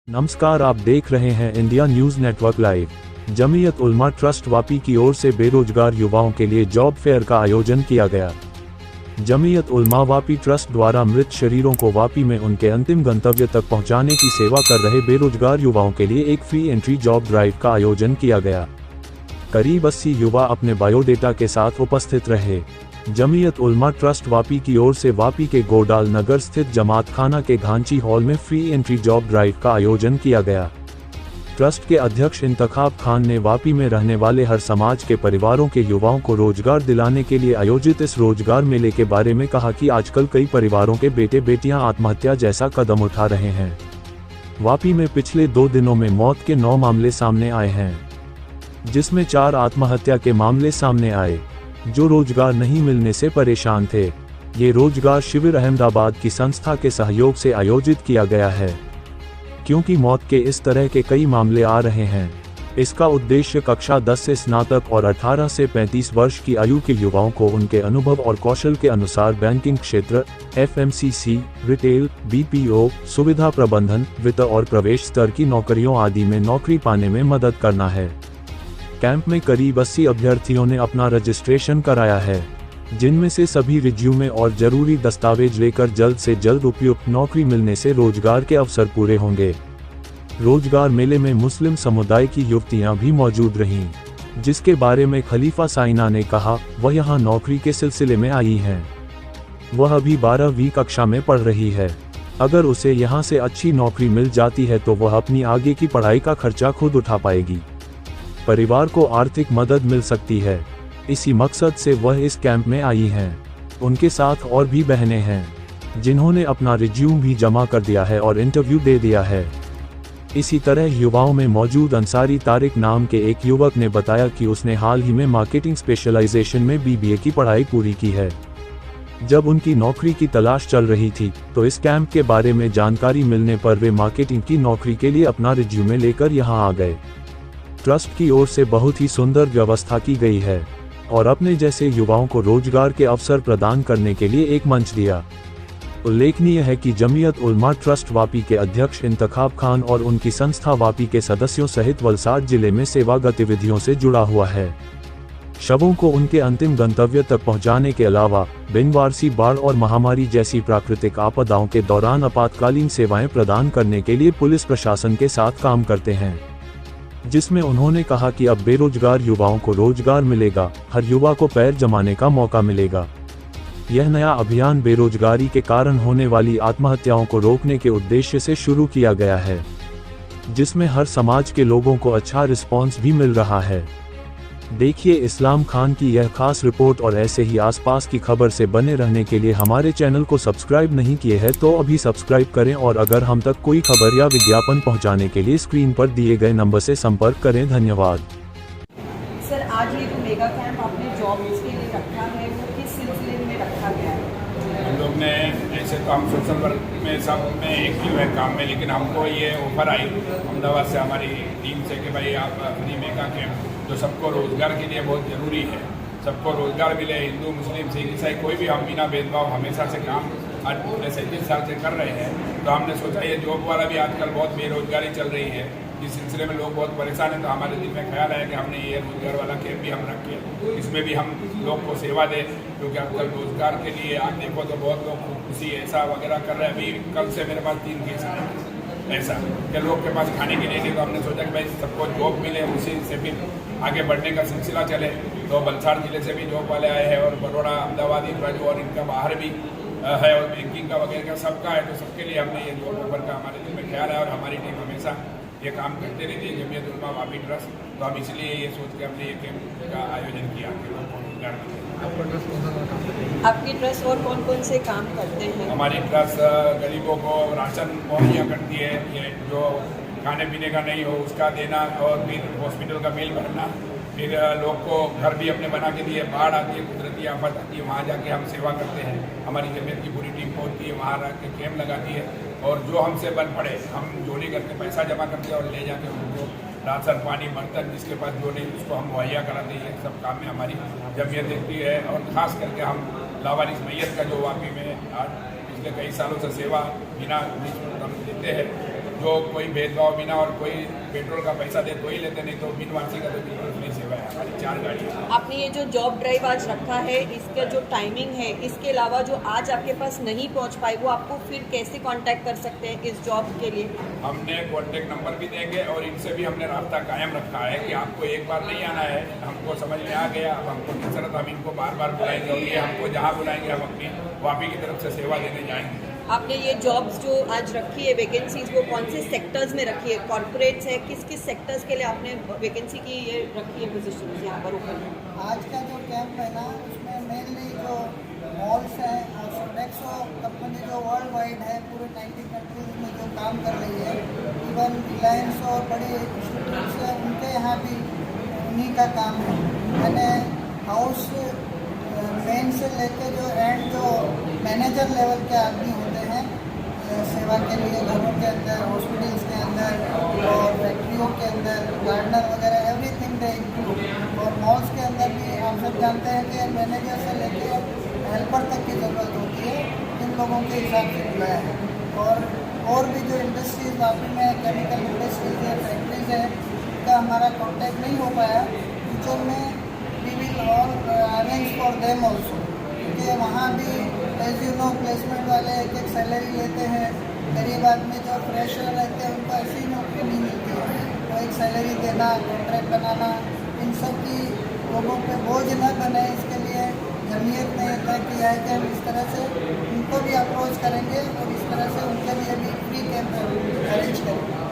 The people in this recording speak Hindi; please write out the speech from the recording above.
नमस्कार, आप देख रहे हैं India news network live. Jamiat Ulama trust Vapi की ओर से बेरोजगार युवाओं के लिए जॉब फेयर का आयोजन किया गया। जमीयत उलमा वापी ट्रस्ट द्वारा मृत शरीरों को वापी में उनके अंतिम गंतव्य तक पहुंचाने की सेवा कर रहे बेरोजगार युवाओं के लिए एक फ्री एंट्री जॉब ड्राइव का आयोजन किया गया। करीब 80 युवा अपने बायोडेटा के साथ उपस्थित रहे। जमीयत उलमा ट्रस्ट वापी की ओर से वापी के गोडाल नगर स्थित जमात खाना के घांची हॉल में फ्री एंट्री जॉब ड्राइव का आयोजन किया गया। ट्रस्ट के अध्यक्ष इंतखाब खान ने वापी में रहने वाले हर समाज के परिवारों के युवाओं को रोजगार दिलाने के लिए आयोजित इस रोजगार मेले के बारे में कहा कि आजकल कई परिवारों के बेटे बेटियां आत्महत्या जैसा कदम उठा रहे हैं। वापी में पिछले 2 दिनों में मौत के 9 मामले सामने आए हैं, जिसमें 4 आत्महत्या के मामले सामने आए जो रोजगार नहीं मिलने से परेशान थे। ये रोजगार शिविर अहमदाबाद की संस्था के सहयोग से आयोजित किया गया है, क्योंकि मौत के इस तरह के कई मामले आ रहे हैं। इसका उद्देश्य कक्षा 10 से स्नातक और 18 से 35 वर्ष की आयु के युवाओं को उनके अनुभव और कौशल के अनुसार बैंकिंग क्षेत्र, FMCG, रिटेल, BPO, सुविधा प्रबंधन, वित्त और प्रवेश स्तर की नौकरियों आदि में नौकरी पाने में मदद करना है। कैंप में करीब 80 अभ्यर्थियों ने अपना रजिस्ट्रेशन कराया है, जिनमें से सभी रिज्यूमे और जरूरी दस्तावेज लेकर जल्द से जल्द उपयुक्त नौकरी मिलने से रोजगार के अवसर पूरे होंगे। रोजगार मेले में मुस्लिम समुदाय की युवतियां भी मौजूद रहीं, जिसके बारे में खलीफा साइना ने कहा वह यहां नौकरी के सिलसिले में आई हैं। वह अभी 12वीं कक्षा में पढ़ रही है। अगर उसे यहां से अच्छी नौकरी मिल जाती है तो वह अपनी आगे की पढ़ाई का खर्चा खुद उठा पाएगी। परिवार को आर्थिक मदद मिल सकती है, इसी मकसद से वह इस कैंप में आई हैं। उनके साथ और भी बहनें हैं, जिन्होंने अपना रिज्यूम भी जमा कर दिया है और इंटरव्यू दे दिया है। इसी तरह युवाओं में मौजूद अंसारी तारिक नाम के एक युवक ने बताया कि उसने हाल ही में मार्केटिंग स्पेशलाइजेशन में BBA की पढ़ाई पूरी की है। जब उनकी नौकरी की तलाश चल रही थी तो इस कैंप के बारे में जानकारी मिलने पर वे मार्केटिंग की नौकरी के लिए अपना रिज्यूमे लेकर यहां आ गए। ट्रस्ट की ओर से बहुत ही सुंदर व्यवस्था की गई है और अपने जैसे युवाओं को रोजगार के अवसर प्रदान करने के लिए एक मंच दिया। उल्लेखनीय है कि जमीयत उलमा ट्रस्ट वापी के अध्यक्ष इंतखाब खान और उनकी संस्था वापी के सदस्यों सहित वलसाड जिले में सेवा गतिविधियों से जुड़ा हुआ है। शवों को उनके अंतिम गंतव्य तक पहुंचाने के अलावा बिनवारसी बाढ़ और महामारी जैसी प्राकृतिक आपदाओं के दौरान आपातकालीन सेवाएं प्रदान करने के लिए पुलिस प्रशासन के साथ काम करते हैं, जिसमें उन्होंने कहा कि अब बेरोजगार युवाओं को रोजगार मिलेगा, हर युवा को पैर जमाने का मौका मिलेगा। यह नया अभियान बेरोजगारी के कारण होने वाली आत्महत्याओं को रोकने के उद्देश्य से शुरू किया गया है, जिसमें हर समाज के लोगों को अच्छा रिस्पॉन्स भी मिल रहा है। देखिए इस्लाम खान की यह खास रिपोर्ट और ऐसे ही आसपास की खबर से बने रहने के लिए हमारे चैनल को सब्सक्राइब नहीं किए हैं तो अभी सब्सक्राइब करें और अगर हम तक कोई खबर या विज्ञापन पहुंचाने के लिए स्क्रीन पर दिए गए नंबर से संपर्क करें। धन्यवाद। सर, आज ये जो मेगा कैंप आपने जॉब्स के लिए रखा है वो किस सिलसिले में रखा गया है? हम लोग ने ऐसे तो हम सोशल वर्क में सब में एक्टिव है काम में, लेकिन हमको ये ऑफर आई अहमदाबाद से हमारी टीम से कि भाई आप अपनी मेगा कैंप जो सबको रोजगार के लिए बहुत ज़रूरी है, सबको रोजगार मिले, हिंदू मुस्लिम सिख ईसाई कोई भी, हम बिना भेदभाव हमेशा से काम आज पूरे 37 साल से कर रहे हैं। तो हमने सोचा ये जॉब वाला भी आजकल बहुत बेरोजगारी चल रही है, इस सिलसिले में लोग बहुत परेशान हैं, तो हमारे दिल में ख्याल आया कि हमने ये रोजगार वाला कैंप भी हम रखे, इसमें भी हम लोग को सेवा दें, क्योंकि आजकल रोजगार के लिए आप देखो तो बहुत लोग खुशी ऐसा वगैरह कर रहे हैं। अभी कल से मेरे पास 3 केस आए ऐसा कि लोग के पास खाने के लिए नहीं, तो हमने सोचा कि भाई सबको जॉब मिले, उसी से भी आगे बढ़ने का सिलसिला चले। तो वलसाड जिले से भी जॉब वाले आए हैं और बड़ौदा, अहमदाबाद, इंद्राजू और इनका बाहर भी है और बैंकिंग का वगैरह का सबका है, तो सबके लिए हमने ये जॉब ऑफर का हमारे दिल में ख्याल है और हमारी टीम हमेशा ये काम करते रहती है जमीयत उलमा वापी ट्रस्ट। तो हम इसलिए ये सोच के हमने ये कैंप का आयोजन किया। आपकी ट्रस्ट और कौन कौन से काम करते हैं? हमारी ट्रस्ट गरीबों को राशन मुहैया करती है, ये जो खाने पीने का नहीं हो उसका देना, और फिर हॉस्पिटल का बिल भरना, फिर लोग को घर भी अपने बना के दिए। बाढ़ आती है, कुदरती आफत आती है, वहाँ जाके हम सेवा करते हैं। हमारी जमीयत की पूरी टीम पहुँचती है, वहाँ रह के कैंप लगाती है और जो हमसे बन पड़े हम जोड़ी करके पैसा जमा करते हैं और ले जाके उनको राशन पानी बर्तन जिसके पास जो नहीं उसको हम मुहैया कराते हैं। सब काम में हमारी जमीयत देखती है और ख़ास करके हम लावारिस मैयत का जो वापी में आज पिछले कई सालों से सेवा बिना हम देते हैं, जो कोई भेदभाव बिना और कोई पेट्रोल का पैसा दे तो ही लेते, नहीं तो बिन वासी का तो बिल्कुल फ्री सेवा है हमारी 4 गाड़ियाँ। आपने ये जो जॉब ड्राइव आज रखा है, इसका जो टाइमिंग है, इसके अलावा जो आज आपके पास नहीं पहुंच पाए वो आपको फिर कैसे कांटेक्ट कर सकते हैं इस जॉब के लिए? हमने कॉन्टेक्ट नंबर भी देंगे और इनसे भी हमने रास्ता कायम रखा है कि आपको एक बार नहीं आना है, हमको समझ में आ गया, अब हमको किस तरह हम इनको बार बार बुलाएंगे और ये हमको जहाँ बुलाएंगे हम अपनी वापी की तरफ से सेवा देने जाएंगे। आपने ये जॉब्स जो आज रखी है वैकेंसीज, वो कौन से सेक्टर्स में रखी है? कॉर्पोरेट्स है, किस किस सेक्टर्स के लिए आपने वैकेंसी की ये रखी है पोजीशन यहाँ पर ऊपर? आज का जो कैंप है ना, उसमें मेनली जो मॉल्स हैं और सोडेक्सो कंपनी जो वर्ल्ड वाइड है, पूरे 90 कंट्रीज में जो काम कर रही है, इवन रिलायंस और बड़े इंस्टीट्यूट्स हैं, उनके यहाँ भी उन्हीं का काम है। मैंने हाउस मेन से लेके जो एंड जो मैनेजर लेवल के आदमी होते हैं सेवा के लिए, घरों के अंदर, हॉस्पिटल्स के अंदर और फैक्ट्रियों के अंदर, गार्डनर वगैरह एवरीथिंग दे इंक्लूड। और मॉल्स के अंदर भी आप सब जानते हैं कि मैनेजर से लेके हेल्पर तक की ज़रूरत होती है, इन लोगों के हिसाब से बुलाया है। और भी जो इंडस्ट्रीज वापी में केमिकल इंडस्ट्रीज है, फैक्ट्रीज है, उनका हमारा कॉन्टैक्ट नहीं हो पाया। फ्यूचर में we will all arrange for them also, क्योंकि वहाँ भी एज यू नो प्लेसमेंट वाले एक सैलरी लेते हैं, गरीब आदमी जो फ्रेशर रहते हैं उनको ऐसी नौकरी नहीं मिलती है, तो एक सैलरी देना, कॉन्ट्रैक्ट बनाना, इन सब की लोगों पे बोझ न बने, इसके लिए जमीयत ने तय किया है कि हम इस तरह से उनको भी अप्रोच करेंगे और इस तरह से उनके लिए भी फ्री कैंप अरेंज करेंगे।